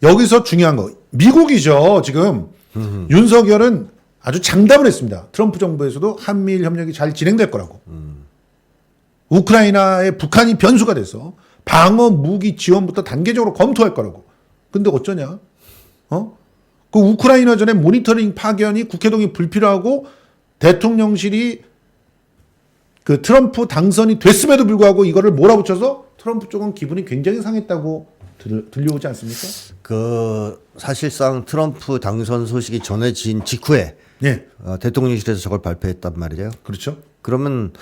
여기서 중요한 거 미국이죠. 지금 윤석열은 아주 장담을 했습니다. 트럼프 정부에서도 한미일 협력이 잘 진행될 거라고. 우크라이나에 북한이 변수가 돼서 방어 무기 지원부터 단계적으로 검토할 거라고. 근데 어쩌냐? 그 우크라이나전에 모니터링 파견이 국회 동의 불필요하고 대통령실이 그 트럼프 당선이 됐음에도 불구하고 이거를 몰아붙여서 트럼프 쪽은 기분이 굉장히 상했다고 들려오지 않습니까? 그 사실상 트럼프 당선 소식이 전해진 직후에 예. 대통령실에서 저걸 발표했단 말이에요. 그렇죠. 그러면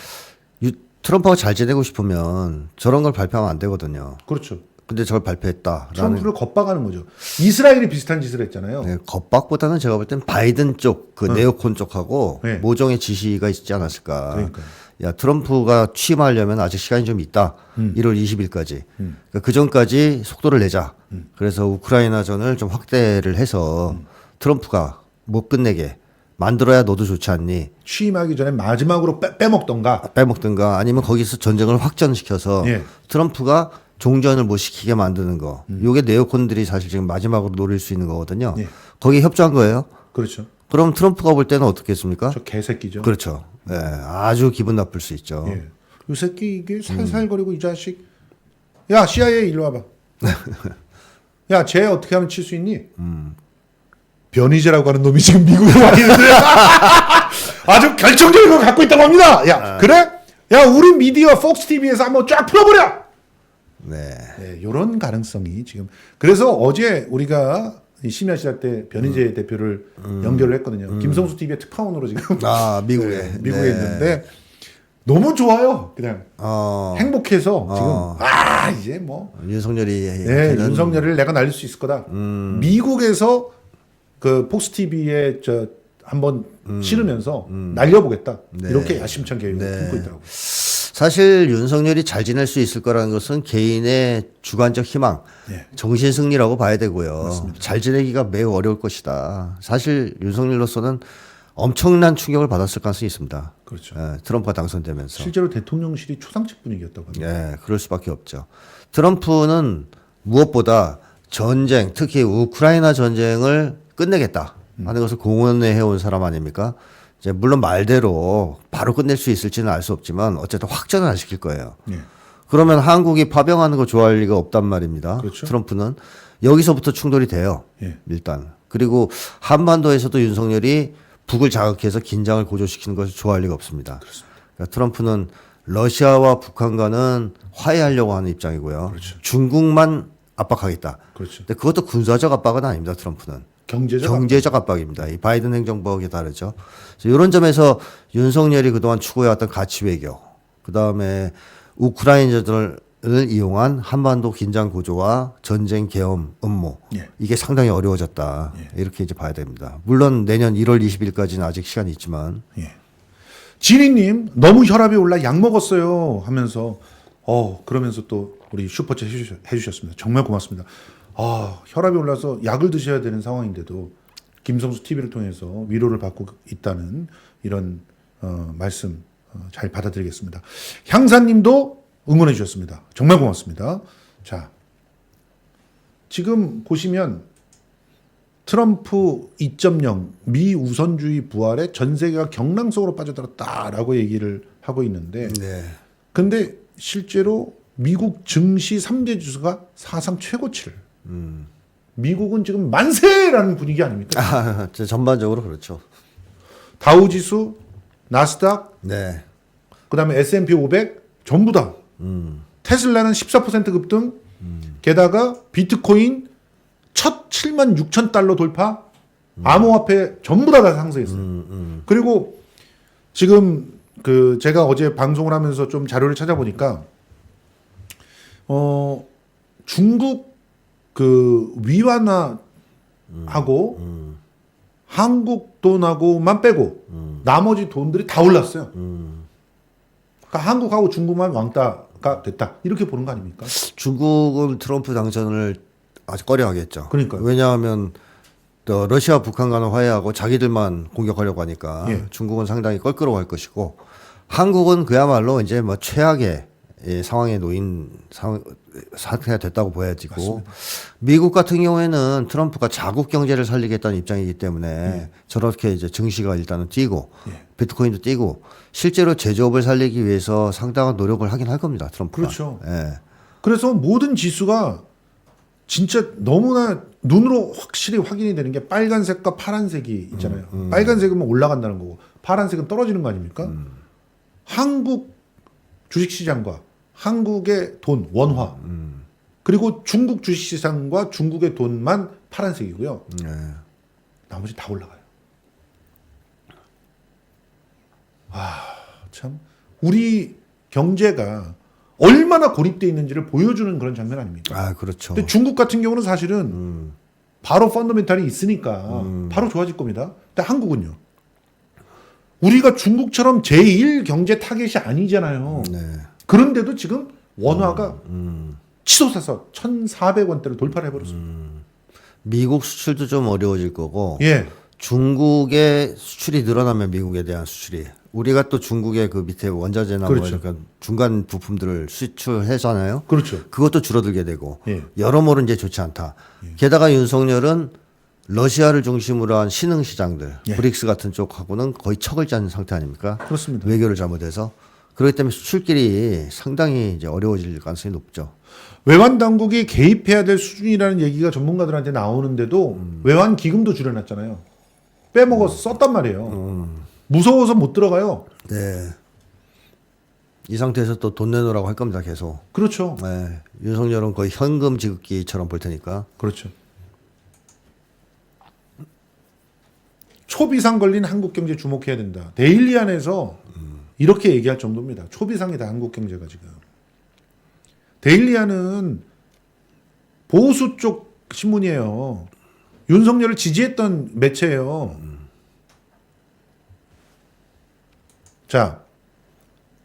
트럼프가 잘 지내고 싶으면 저런 걸 발표하면 안 되거든요. 그렇죠. 근데 저걸 발표했다. 트럼프를 겁박하는 거죠. 이스라엘이 비슷한 짓을 했잖아요. 네, 겁박보다는 제가 볼 땐 바이든 쪽, 그 네오콘 쪽하고 네. 모종의 지시가 있지 않았을까. 그러니까요. 야, 트럼프가 취임하려면 아직 시간이 좀 있다. 1월 20일까지. 그러니까 그 전까지 속도를 내자. 그래서 우크라이나전을 좀 확대를 해서 트럼프가 못 끝내게 만들어야 너도 좋지 않니? 취임하기 전에 마지막으로 빼먹던가. 빼먹든가 아니면 거기서 전쟁을 확전시켜서 예. 트럼프가 종전을 못 시키게 만드는 거. 요게 네오콘들이 사실 지금 마지막으로 노릴 수 있는 거거든요. 예. 거기에 협조한 거예요. 그렇죠. 그럼 트럼프가 볼 때는 어떻겠습니까? 저 개새끼죠. 그렇죠. 예, 아주 기분 나쁠 수 있죠. 예. 이 새끼 이게 살살거리고 이 자식. 야 CIA 일로 와봐. 야 쟤 어떻게 하면 칠 수 있니? 변희재라고 하는 놈이 지금 미국에 와 있는데 아주 결정적인 걸 갖고 있다고 합니다. 야 그래? 야 우리 미디어 폭스 TV에서 한번 쫙 풀어버려. 네. 네, 이런 가능성이 지금. 그래서 어제 우리가 심야 시작 때 변희재 대표를 연결을 했거든요. 김성수 TV의 특파원으로 지금 미국에. 네, 미국에 네. 있는데 너무 좋아요. 그냥 행복해서 지금 이제 뭐 윤석열이 네, 윤석열을 내가 날릴 수 있을 거다. 미국에서 그 폭스 TV에 저 한번 실으면서 날려보겠다. 네. 이렇게 야심찬 계획을 네. 품고 있더라고요. 사실 윤석열이 잘 지낼 수 있을 거라는 것은 개인의 주관적 희망, 네. 정신 승리라고 봐야 되고요. 맞습니다. 잘 지내기가 매우 어려울 것이다. 사실 윤석열로서는 엄청난 충격을 받았을 가능성이 있습니다. 그렇죠. 트럼프가 당선되면서. 실제로 대통령실이 초상집 분위기였다고 합니다. 그럴 수밖에 없죠. 트럼프는 무엇보다 전쟁, 특히 우크라이나 전쟁을 끝내겠다 하는 것을 공언해 해온 사람 아닙니까? 이제 물론 말대로 바로 끝낼 수 있을지는 알 수 없지만 어쨌든 확전을 안 시킬 거예요. 네. 그러면 한국이 파병하는 거 좋아할 리가 없단 말입니다. 그렇죠. 트럼프는 여기서부터 충돌이 돼요. 예. 일단. 그리고 한반도에서도 윤석열이 북을 자극해서 긴장을 고조시키는 것을 좋아할 리가 없습니다. 그러니까 트럼프는 러시아와 북한과는 화해하려고 하는 입장이고요. 그렇죠. 중국만 압박하겠다. 그렇죠. 근데 그것도 군사적 압박은 아닙니다. 트럼프는. 경제적 압박입니다. 이 바이든 행정부하고 다르죠. 그래서 이런 점에서 윤석열이 그동안 추구해왔던 가치 외교, 그 다음에 우크라이나전을 이용한 한반도 긴장 고조와 전쟁 계엄 음모, 예. 이게 상당히 어려워졌다. 이렇게 이제 봐야 됩니다. 물론 내년 1월 20일까지는 아직 시간이 있지만. 예. 지니님 너무 혈압이 올라 약 먹었어요 하면서 그러면서 또 우리 슈퍼챗 해주셨습니다. 정말 고맙습니다. 혈압이 올라서 약을 드셔야 되는 상황인데도 김성수 TV를 통해서 위로를 받고 있다는 이런 말씀 잘 받아들이겠습니다. 향사님도 응원해 주셨습니다. 정말 고맙습니다. 자, 지금 보시면 트럼프 2.0 미 우선주의 부활에 전 세계가 경랑 속으로 빠져들었다라고 얘기를 하고 있는데 근데 실제로 미국 증시 3대 지수가 사상 최고치를 미국은 지금 만세라는 분위기 아닙니까? 전반적으로 그렇죠. 다우지수, 나스닥, 네. 그다음에 S&P 500 전부 다. 테슬라는 14% 급등. 게다가 비트코인 첫 7만 6천 달러 돌파. 암호화폐 전부 다 상승했어요. 그리고 지금 그 제가 어제 방송을 하면서 좀 자료를 찾아보니까 중국 그 위안화하고 한국 돈하고만 빼고 나머지 돈들이 다 올랐어요. 그러니까 한국하고 중국만 왕따가 됐다 이렇게 보는 거 아닙니까? 중국은 트럼프 당선을 아주 꺼려하겠죠. 그러니까요. 왜냐하면 또 러시아 북한과는 화해하고 자기들만 공격하려고 하니까 예. 중국은 상당히 껄끄러워할 것이고 한국은 그야말로 이제 뭐 최악의 상황에 놓인 상태가 됐다고 보여지고 미국 같은 경우에는 트럼프가 자국 경제를 살리겠다는 입장이기 때문에 저렇게 이제 증시가 일단은 뛰고 비트코인도 뛰고 실제로 제조업을 살리기 위해서 상당한 노력을 하긴 할 겁니다. 트럼프가. 그렇죠. 예. 그래서 모든 지수가 진짜 너무나 눈으로 확실히 확인이 되는 게 빨간색과 파란색이 있잖아요. 빨간색은 올라간다는 거고 파란색은 떨어지는 거 아닙니까? 한국 주식시장과 한국의 돈, 원화 그리고 중국 주식시장과 중국의 돈만 파란색이고요. 나머지 다 올라가요. 참 우리 경제가 얼마나 고립되어 있는지를 보여주는 그런 장면 아닙니까? 아, 그렇죠. 근데 중국 같은 경우는 사실은 바로 펀더멘탈이 있으니까 바로 좋아질 겁니다. 근데 한국은요. 우리가 중국처럼 제1 경제 타겟이 아니잖아요. 네. 그런데도 지금 원화가 치솟아서 1,400원대를 돌파를 해버렸습니다. 미국 수출도 좀 어려워질 거고 예, 중국의 수출이 늘어나면 미국에 대한 수출이 우리가 또 중국의 그 밑에 원자재나 그렇죠. 뭐 약간 중간 부품들을 수출하잖아요. 그렇죠. 그것도 줄어들게 되고 예. 여러모로 이제 좋지 않다. 게다가 윤석열은 러시아를 중심으로 한 신흥 시장들, 예. 브릭스 같은 쪽하고는 거의 척을 짠 상태 아닙니까? 그렇습니다. 외교를 잘못해서 그렇기 때문에 수출길이 상당히 이제 어려워질 가능성이 높죠. 외환 당국이 개입해야 될 수준이라는 얘기가 전문가들한테 나오는데도 외환 기금도 줄여놨잖아요. 빼먹어서 썼단 말이에요. 무서워서 못 들어가요. 네. 이 상태에서 또 돈 내놓으라고 할 겁니다, 계속. 그렇죠. 네. 윤석열은 거의 현금 지급기처럼 볼 테니까. 그렇죠. 초비상 걸린 한국 경제 주목해야 된다. 데일리안에서 이렇게 얘기할 정도입니다. 초비상이다 한국 경제가 지금. 데일리안은 보수 쪽 신문이에요. 윤석열을 지지했던 매체예요. 자,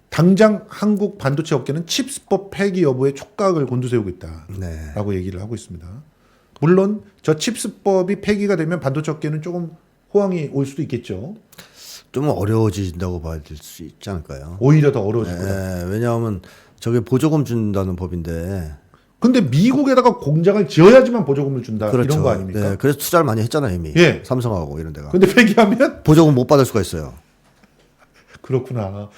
당장 한국 반도체 업계는 칩스법 폐기 여부에 촉각을 곤두세우고 있다라고 네. 얘기를 하고 있습니다. 물론 저 칩스법이 폐기가 되면 반도체 업계는 조금 호황이 올 수도 있겠죠. 좀 어려워진다고 봐야 될 수 있지 않을까요? 오히려 더 어려워질 거다. 네. 왜냐하면 저게 보조금 준다는 법인데. 근데 미국에다가 공장을 지어야지만 보조금을 준다 그렇죠. 이런 거 아닙니까? 네. 그래서 투자를 많이 했잖아요, 이미. 예. 삼성하고 이런 데가. 근데 폐기하면 보조금 못 받을 수가 있어요. 그렇구나.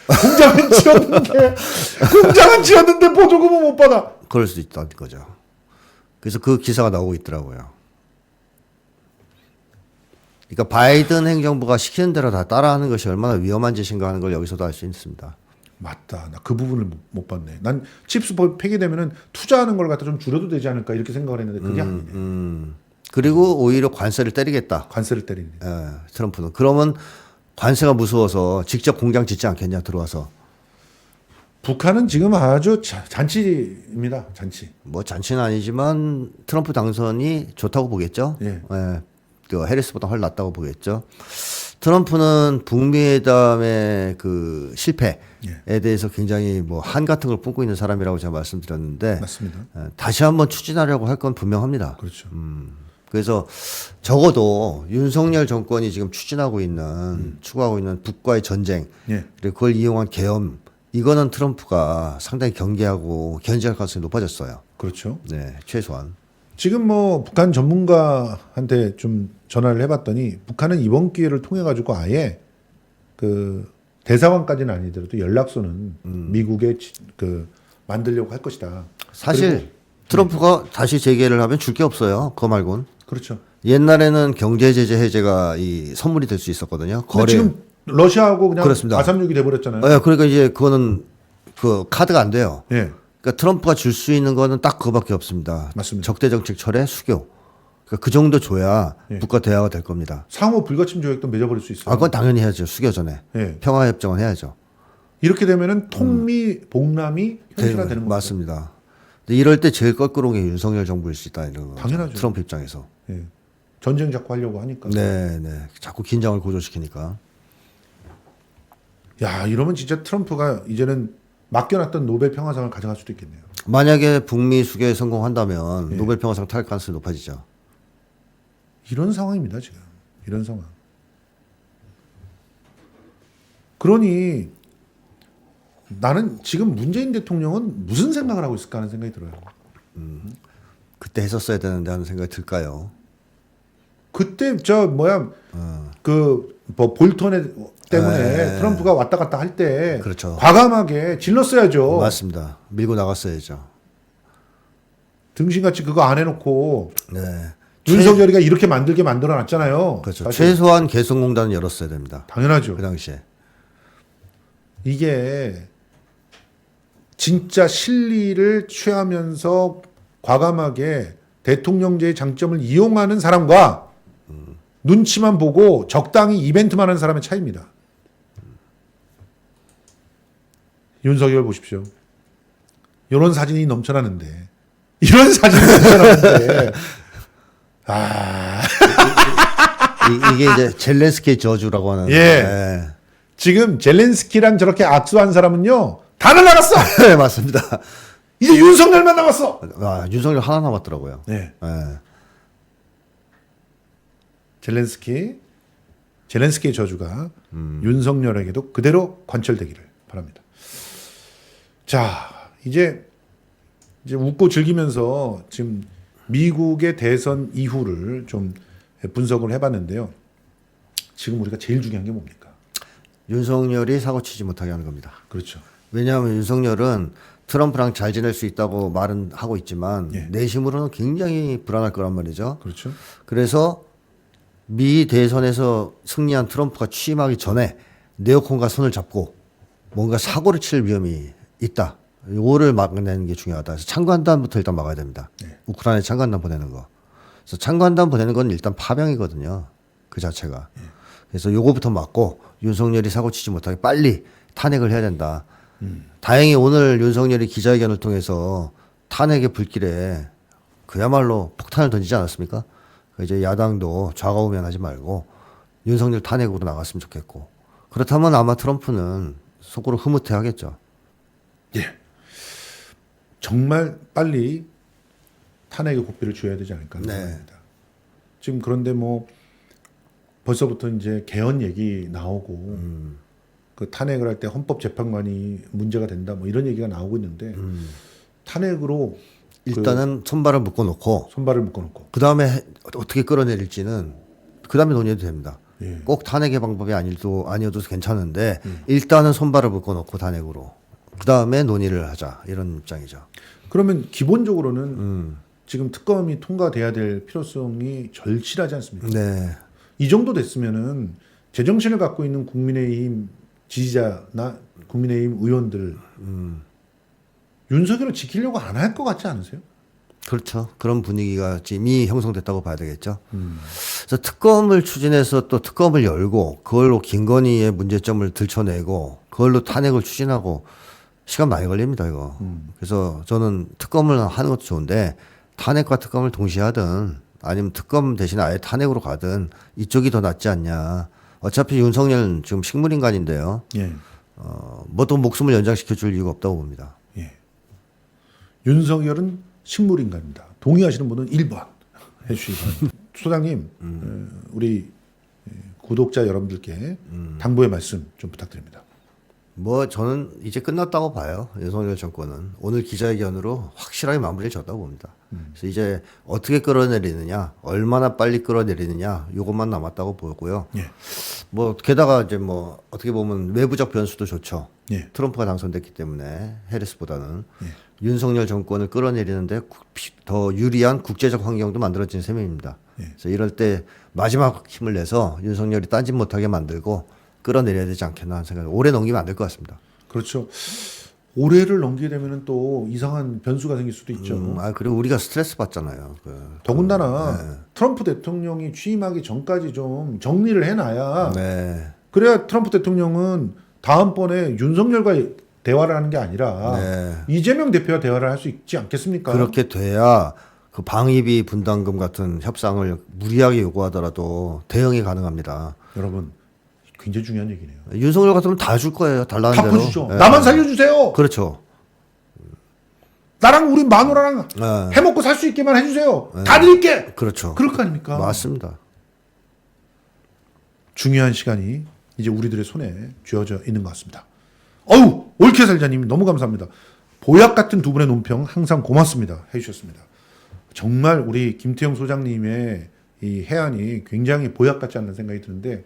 공장은 지었는데 보조금은 못 받아. 그럴 수도 있다는 거죠. 그래서 그 기사가 나오고 있더라고요. 그러니까 바이든 행정부가 시키는 대로 다 따라하는 것이 얼마나 위험한 짓인가 하는 걸 여기서도 알 수 있습니다. 맞다. 나 그 부분을 못 봤네. 난 칩스법 폐기되면은 투자하는 걸 갖다 좀 줄여도 되지 않을까 이렇게 생각을 했는데 그게 아니네. 그리고 오히려 관세를 때리겠다. 관세를 때리네. 트럼프는. 그러면 관세가 무서워서 직접 공장 짓지 않겠냐 들어와서. 북한은 지금 아주 잔치입니다. 잔치. 뭐 잔치는 아니지만 트럼프 당선이 좋다고 보겠죠. 예. 그 해리스보다 훨 낫다고 보겠죠. 트럼프는 북미회담의 그 실패에 대해서 굉장히 뭐 한 같은 걸 뿜고 있는 사람이라고 제가 말씀드렸는데 맞습니다. 다시 한번 추진하려고 할 건 분명합니다. 그렇죠. 그래서 적어도 윤석열 정권이 지금 추진하고 있는 추구하고 있는 북과의 전쟁 예. 그리고 그걸 이용한 계엄 이거는 트럼프가 상당히 경계하고 견제할 가능성이 높아졌어요. 그렇죠. 네, 최소한. 지금 뭐 북한 전문가한테 좀 전화를 해봤더니 북한은 이번 기회를 통해 가지고 아예 그 대사관까지는 아니더라도 연락소는 미국에 그 만들려고 할 것이다. 사실 그리고 트럼프가 다시 재개를 하면 줄 게 없어요. 그거 말고는. 그렇죠. 옛날에는 경제 제재 해제가 이 선물이 될 수 있었거든요. 근데 거래. 지금 러시아하고 그냥 그렇습니다. 아삼육이 돼버렸잖아요. 그러니까 이제 그거는 그 카드가 안 돼요. 예, 그러니까 트럼프가 줄 수 있는 거는 딱 그거밖에 없습니다. 맞습니다. 적대 정책 철회, 수교. 그러니까 그 정도 줘야 예. 국가 대화가 될 겁니다. 상호 불가침 조약도 맺어버릴 수 있어요. 그건 당연히 해야죠. 수교 전에. 예. 평화 협정은 해야죠. 이렇게 되면은 통미 복남이 현실화되는 거죠. 맞습니다. 근데 이럴 때 제일 껄끄러운 게 윤석열 정부일 수 있다 이런 거. 당연하죠. 트럼프 입장에서. 예. 전쟁 자꾸 하려고 하니까. 네. 자꾸 긴장을 고조시키니까. 야, 이러면 진짜 트럼프가 이제는 맡겨놨던 노벨 평화상을 가져갈 수도 있겠네요. 만약에 북미 수교에 성공한다면 노벨 평화상 탈 가능성이 높아지죠. 이런 상황입니다, 지금. 이런 상황. 그러니 나는 지금 문재인 대통령은 무슨 생각을 하고 있을까 하는 생각이 들어요. 그때 했었어야 되는데 하는 생각이 들까요? 그때 그 뭐 볼턴 때문에 트럼프가 왔다 갔다 할 때 그렇죠. 과감하게 질렀어야죠. 맞습니다. 밀고 나갔어야죠. 등신같이 그거 안 해놓고 네. 윤석열이가 이렇게 만들게 만들어놨잖아요. 그렇죠. 사실. 최소한 개성공단은 열었어야 됩니다. 당연하죠. 그 당시에. 이게 진짜 실리를 취하면서 과감하게 대통령제의 장점을 이용하는 사람과 눈치만 보고 적당히 이벤트만 하는 사람의 차이입니다. 윤석열 보십시오. 이런 사진이 넘쳐나는데 이런 사진이 넘쳐나는데 이게 이제 젤렌스키의 저주라고 하는. 예. 네. 지금 젤렌스키랑 저렇게 악수한 사람은요 다 날라갔어. 네, 맞습니다. 이제 윤석열만 남았어. 아, 윤석열 하나 남았더라고요. 네. 네. 젤렌스키의 저주가 윤석열에게도 그대로 관철되기를 바랍니다. 자, 이제 웃고 즐기면서 지금 미국의 대선 이후를 좀 분석을 해봤는데요. 지금 우리가 제일 중요한 게 뭡니까? 윤석열이 사고치지 못하게 하는 겁니다. 그렇죠. 왜냐하면 윤석열은 트럼프랑 잘 지낼 수 있다고 말은 하고 있지만 예. 내심으로는 굉장히 불안할 거란 말이죠. 그렇죠. 그래서 미 대선에서 승리한 트럼프가 취임하기 전에 네오콘과 손을 잡고 뭔가 사고를 칠 위험이 있다. 이거를 막아내는 게 중요하다. 그래서 창관단부터 일단 막아야 됩니다. 네. 우크라이나에 창관단 보내는 거. 그래서 창관단 보내는 건 일단 파병이거든요. 그 자체가. 그래서 요거부터 막고 윤석열이 사고치지 못하게 빨리 탄핵을 해야 된다. 다행히 오늘 윤석열이 기자회견을 통해서 탄핵의 불길에 그야말로 폭탄을 던지지 않았습니까? 이제 야당도 좌가우면하지 말고 윤석열 탄핵으로 나갔으면 좋겠고 그렇다면 아마 트럼프는 속으로 흐뭇해하겠죠. 예. 정말 빨리 탄핵의 고삐를 줘야 되지 않을까 하는 네. 생각입니다. 지금 그런데 뭐 벌써부터 이제 개헌 얘기 나오고 그 탄핵을 할 때 헌법재판관이 문제가 된다 뭐 이런 얘기가 나오고 있는데 탄핵으로 일단은 손발을 묶어놓고 손발을 묶어놓고 그 다음에 어떻게 끌어내릴지는 그 다음에 논의해도 됩니다. 예. 꼭 탄핵의 방법이 아니어도 괜찮은데 일단은 손발을 묶어놓고 탄핵으로 그 다음에 논의를 하자 이런 입장이죠. 그러면 기본적으로는 지금 특검이 통과돼야 될 필요성이 절실하지 않습니까? 네. 이 정도 됐으면은 제정신을 갖고 있는 국민의힘 지지자나 국민의힘 의원들 윤석열을 지키려고 안 할 것 같지 않으세요? 그렇죠. 그런 분위기가 이미 형성됐다고 봐야 되겠죠. 그래서 특검을 추진해서 또 특검을 열고 그걸로 김건희의 문제점을 들춰내고 그걸로 탄핵을 추진하고 시간 많이 걸립니다, 이거. 그래서 저는 특검을 하는 것도 좋은데 탄핵과 특검을 동시에 하든 아니면 특검 대신에 아예 탄핵으로 가든 이쪽이 더 낫지 않냐. 어차피 윤석열은 지금 식물인간인데요. 예. 뭐 또 목숨을 연장시켜 줄 이유가 없다고 봅니다. 예. 윤석열은 식물인간입니다. 동의하시는 분은 1번 해주시기 바랍니다. 소장님, 우리 구독자 여러분들께 당부의 말씀 좀 부탁드립니다. 뭐 저는 이제 끝났다고 봐요. 윤석열 정권은 오늘 기자회견으로 확실하게 마무리를 졌다고 봅니다. 그래서 이제 어떻게 끌어내리느냐, 얼마나 빨리 끌어내리느냐, 이것만 남았다고 보고요. 예. 뭐 게다가 이제 뭐 어떻게 보면 외부적 변수도 좋죠. 예. 트럼프가 당선됐기 때문에 해리스보다는 예. 윤석열 정권을 끌어내리는데 더 유리한 국제적 환경도 만들어진 셈입니다. 예. 그래서 이럴 때 마지막 힘을 내서 윤석열이 딴짓 못하게 만들고 끌어내려야 되지 않겠나 하는 생각이 오래 넘기면 안 될 것 같습니다. 그렇죠. 올해를 넘기게 되면은 또 이상한 변수가 생길 수도 있죠. 그리고 우리가 스트레스 받잖아요. 더군다나 트럼프 대통령이 취임하기 전까지 좀 정리를 해놔야 네. 그래야 트럼프 대통령은 다음번에 윤석열과 대화를 하는 게 아니라 네. 이재명 대표와 대화를 할 수 있지 않겠습니까? 그렇게 돼야 그 방위비 분담금 같은 협상을 무리하게 요구하더라도 대응이 가능합니다. 여러분 굉장히 중요한 얘기네요. 윤석열 같으면 다 줄 거예요. 달라는 다 대로. 퍼주죠. 네. 나만 살려주세요. 그렇죠. 나랑 우리 마누라랑 네. 해먹고 살 수 있게만 해주세요. 다 드릴게. 그렇죠. 그럴 거 아닙니까? 맞습니다. 중요한 시간이 이제 우리들의 손에 쥐어져 있는 것 같습니다. 어우 옳게 살자님 너무 감사합니다. 보약 같은 두 분의 논평 항상 고맙습니다. 해주셨습니다. 정말 우리 김태형 소장님의 이 해안이 굉장히 보약 같지 않는 생각이 드는데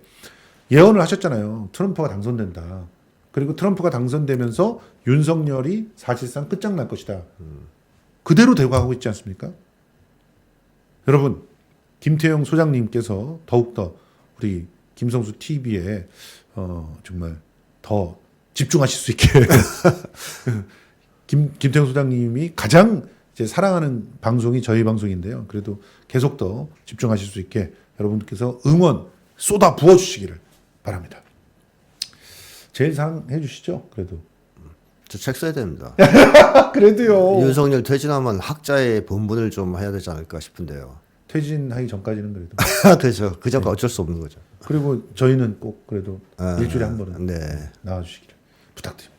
예언을 하셨잖아요. 트럼프가 당선된다. 그리고 트럼프가 당선되면서 윤석열이 사실상 끝장날 것이다. 그대로 되고 있지 않습니까? 여러분, 김태형 소장님께서 더욱더 우리 김성수 TV에 정말 더 집중하실 수 있게 김태형 소장님이 가장 이제 사랑하는 방송이 저희 방송인데요. 그래도 계속 더 집중하실 수 있게 여러분께서 응원 쏟아 부어 주시기를 바랍니다. 제일 사랑해 주시죠. 그래도. 저 책 써야 됩니다. 그래도요. 윤석열 퇴진하면 학자의 본분을 좀 해야 되지 않을까 싶은데요. 퇴진하기 전까지는 그래도. 그렇죠. 그 전까 어쩔 수 없는 거죠. 그리고 저희는 꼭 그래도 일주일에 한 번은 네. 나와주시기를 부탁드립니다.